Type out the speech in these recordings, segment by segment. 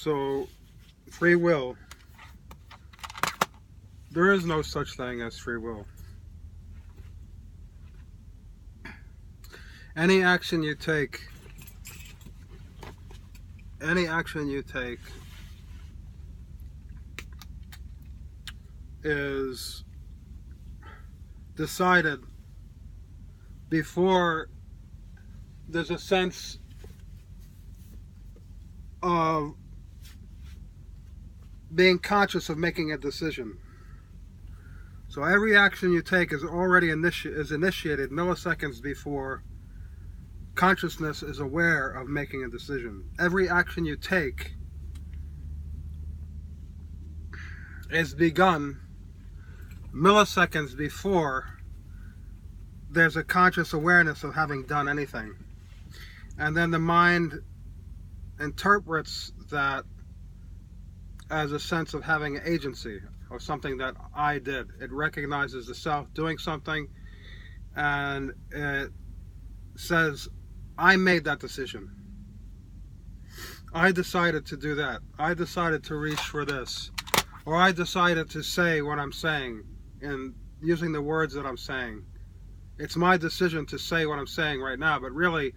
So, free will. There is no such thing as free will. Any action you take is decided before there's a sense of being conscious of making a decision. So every action you take is already initiated milliseconds before consciousness is aware of making a decision. Every action you take is begun milliseconds before there's a conscious awareness of having done anything. And then the mind interprets that as a sense of having agency, or something that I did. It recognizes the self doing something, and it says, I made that decision. I decided to do that. I decided to reach for this. Or I decided to say what I'm saying, and using the words that I'm saying. It's my decision to say what I'm saying right now, but really,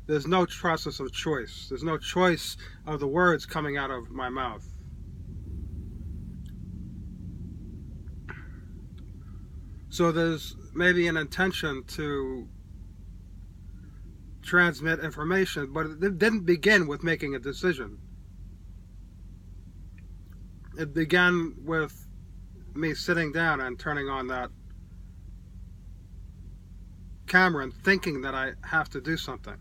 there's no process of choice. There's no choice of the words coming out of my mouth. So there's maybe an intention to transmit information, but it didn't begin with making a decision. It began with me sitting down and turning on that camera and thinking that I have to do something.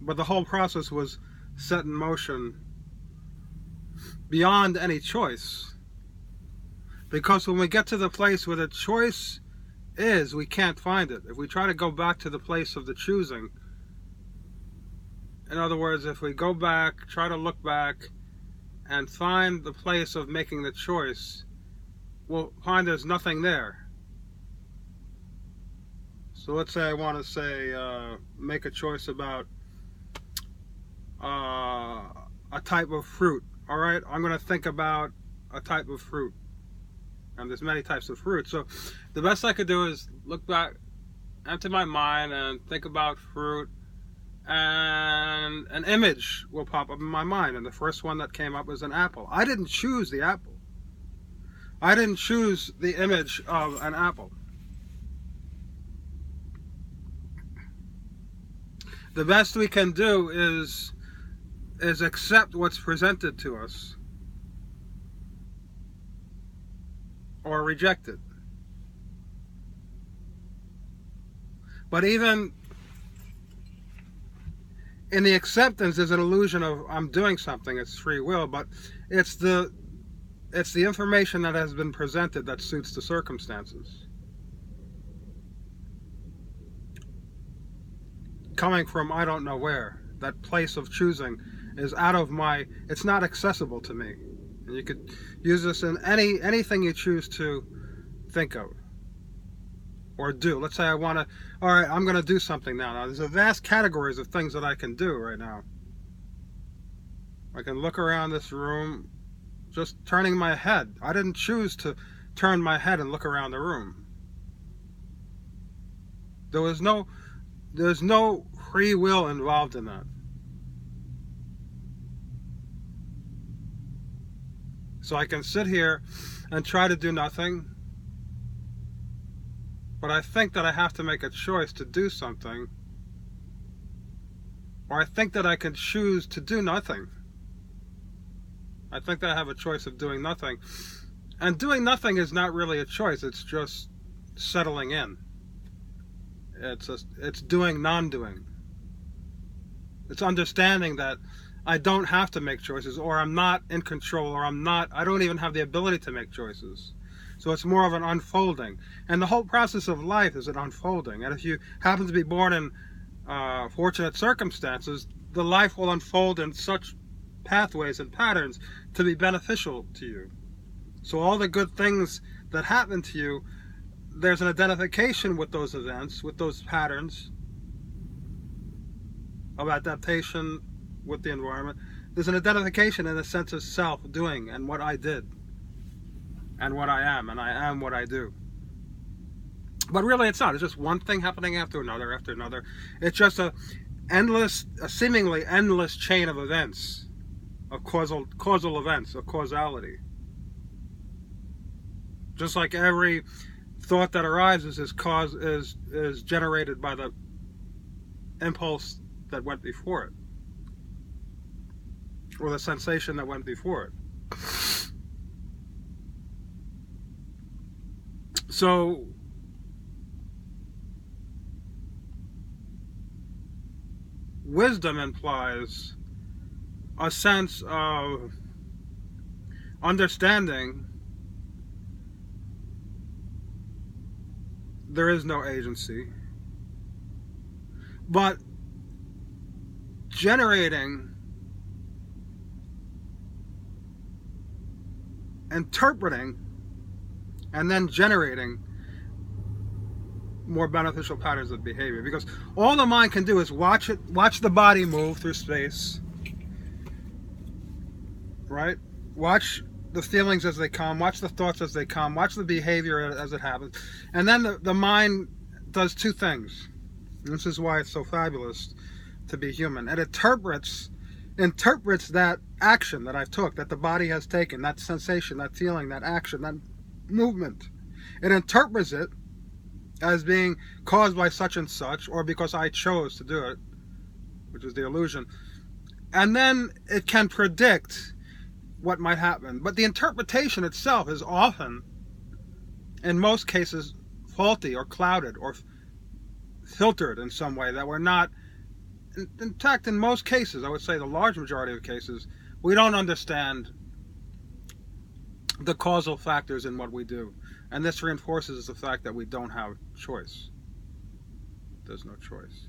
But the whole process was set in motion beyond any choice. Because when we get to the place where the choice is, we can't find it. If we try to go back to the place of the choosing, in other words, if we go back, try to look back, and find the place of making the choice, we'll find there's nothing there. So let's say I want to make a choice about a type of fruit. All right, I'm going to think about a type of fruit. And there's many types of fruit. So the best I could do is look back, empty my mind, and think about fruit, and an image will pop up in my mind. And the first one that came up was an apple. I didn't choose the apple. I didn't choose the image of an apple. The best we can do is accept what's presented to us, or reject it. But even in the acceptance, there's an illusion of I'm doing something. It's free will, but it's the information that has been presented that suits the circumstances. Coming from I don't know where. That place of choosing is out of it's not accessible to me. And you could use this in anything you choose to think of or do. Let's say I want to, all right, I'm going to do something now. Now, there's a vast categories of things that I can do right now. I can look around this room just turning my head. I didn't choose to turn my head and look around the room. There's no free will involved in that. So I can sit here and try to do nothing, but I think that I have to make a choice to do something, or I think that I can choose to do nothing. I think that I have a choice of doing nothing. And doing nothing is not really a choice, it's just settling in. It's doing non-doing. It's understanding that I don't have to make choices, or I'm not in control, or I don't even have the ability to make choices. So it's more of an unfolding. And the whole process of life is an unfolding. And if you happen to be born in fortunate circumstances, the life will unfold in such pathways and patterns to be beneficial to you. So all the good things that happen to you, there's an identification with those events, with those patterns, of adaptation with the environment. There's an identification in a sense of self doing and what I did and what I am, and I am what I do. But really it's not. It's just one thing happening after another after another. It's just a seemingly endless chain of events, of causal events, of causality. Just like every thought that arises is generated by the impulse that went before it, or the sensation that went before it. So wisdom implies a sense of understanding there is no agency, but generating, interpreting, and then generating more beneficial patterns of behavior. Because all the mind can do is watch the body move through space, right? Watch the feelings as they come, watch the thoughts as they come, watch the behavior as it happens. And then the mind does two things. And this is why it's so fabulous to be human. It interprets that action that I've took, that the body has taken, that sensation, that feeling, that action, that movement. It interprets it as being caused by such and such, or because I chose to do it, which is the illusion. And then it can predict what might happen. But the interpretation itself is often, in most cases, faulty or clouded or filtered in some way that we're not. In fact, in most cases, I would say the large majority of cases, we don't understand the causal factors in what we do. And this reinforces the fact that we don't have choice. There's no choice.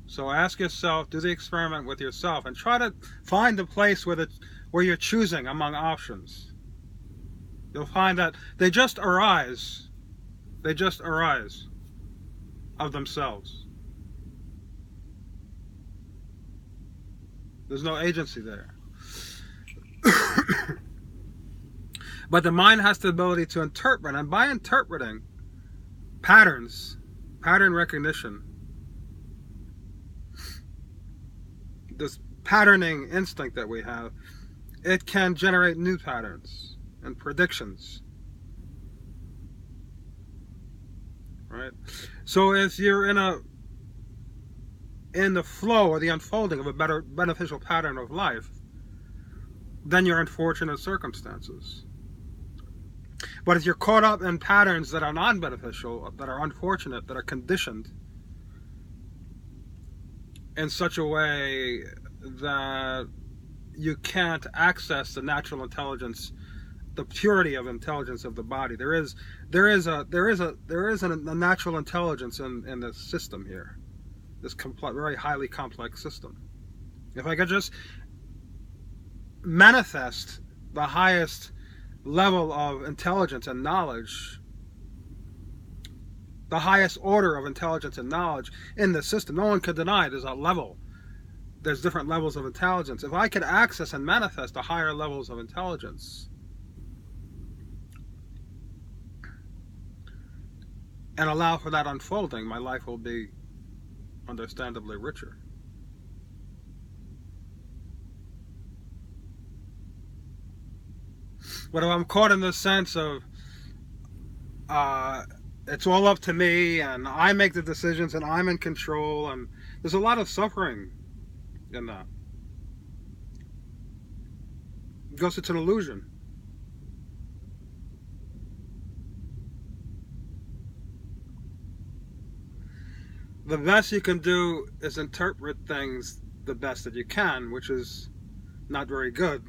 So ask yourself, do the experiment with yourself, and try to find a place where you're choosing among options. You'll find that they just arise. They just arise of themselves. There's no agency there. But the mind has the ability to interpret, and by interpreting patterns, pattern recognition, this patterning instinct that we have, it can generate new patterns and predictions. Right? So if you're in the flow or the unfolding of a better beneficial pattern of life, then you're in fortunate circumstances. But if you're caught up in patterns that are non-beneficial, that are unfortunate, that are conditioned in such a way that you can't access the natural intelligence, the purity of intelligence of the body, there is a natural intelligence in this system here, this very highly complex system. If I could just manifest the highest level of intelligence and knowledge, the highest order of intelligence and knowledge in the system, no one could deny there's different levels of intelligence. If I could access and manifest the higher levels of intelligence and allow for that unfolding, my life will be understandably richer. But if I'm caught in this sense of it's all up to me and I make the decisions and I'm in control, and there's a lot of suffering in that, because it's an illusion. The best you can do is interpret things the best that you can, which is not very good,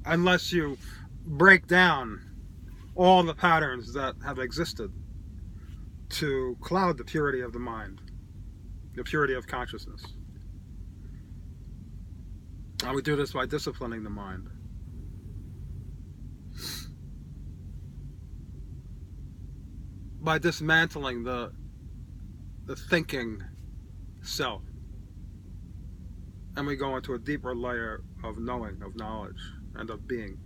unless you break down all the patterns that have existed to cloud the purity of the mind, the purity of consciousness. And we do this by disciplining the mind. By dismantling the the thinking self. And we go into a deeper layer of knowing, of knowledge, and of being.